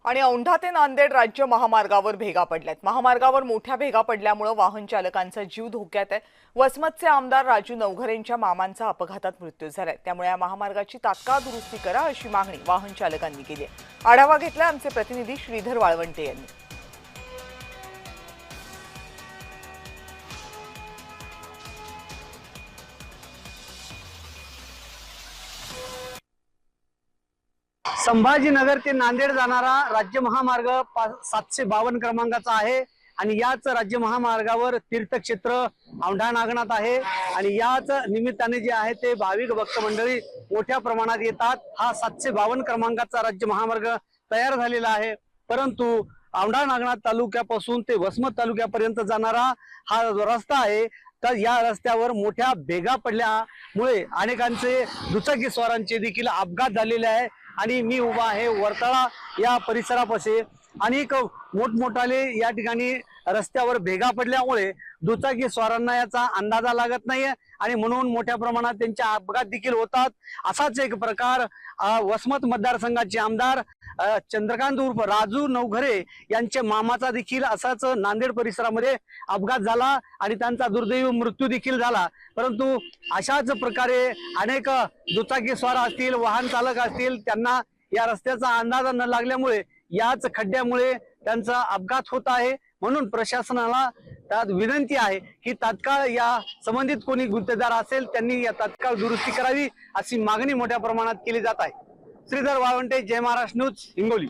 आणि औंढा ते नांदेड राज्य महामार्गावर भेगा पडल्यात। महामार्गावर मोठ्या भेगा पडल्यामुळे वाहन चालकांचा जीव धोक्यात आहे। वसमतचे आमदार राजू नवघरेंच्या मामांचा अपघातात मृत्यू झालाय, त्यामुळे या महामार्गाची तात्काळ दुरुस्ती करा अशी मागणी वाहन चालकांनी केली आहे। आढावा घेतला आमचे प्रतिनिधी श्रीधर वाळवंटे यांनी। संभाजीनगर ते नांदेड जाणारा राज्य महामार्ग 752 क्रमांकाचा आहे आणि याच राज्य महामार्गावर तीर्थक्षेत्र औंढा नागनाथ आहे आणि याच निमित्ताने जे आहे ते भाविक भक्त मंडळी मोठ्या प्रमाणात येतात। हा 752 क्रमांकाचा राज्य महामार्ग तयार झालेला आहे, परंतु औंढा नागनाथ तालुक्यापासून ते वसमत तालुक्यापर्यंत जाणारा हा जो रस्ता आहे तर या रस्त्यावर मोठ्या भेगा पडल्यामुळे अनेकांचे दुचाकी स्वारांचे देखील अपघात झालेले आहे। आणि मी उभा आहे वरतळा या परिसरापाशी। अनेक मोठमोठाले या ठिकाणी रस्त्यावर भेगा पडल्यामुळे दुचाकी स्वारांना याचा अंदाजा लागत नाहीये आणि म्हणून मोठ्या प्रमाणात त्यांचे अपघात देखील होतात। असाच एक प्रकार वसमत मतदारसंघाचे आमदार चंद्रकांत उर्फ राजू नवघरे यांचे मामाचा देखील असाच नांदेड परिसरामध्ये अपघात झाला आणि त्यांचा दुर्दैवी मृत्यू देखील झाला। परंतु अशाच प्रकारे अनेक दुचाकी स्वार असतील, वाहन चालक असतील, त्यांना या रस्त्याचा अंदाजा न लागल्यामुळे याच खड्ड्यामुळे त्यांचा अपघात होत आहे। म्हणून प्रशासनाला त्यात विनंती आहे की तात्काळ या संबंधित कोणी गुत्तेदार असेल त्यांनी या तात्काळ दुरुस्ती करावी अशी मागणी मोठ्या प्रमाणात केली जात आहे। श्रीधर वाळवंटे, जय महाराष्ट्र न्यूज, हिंगोली।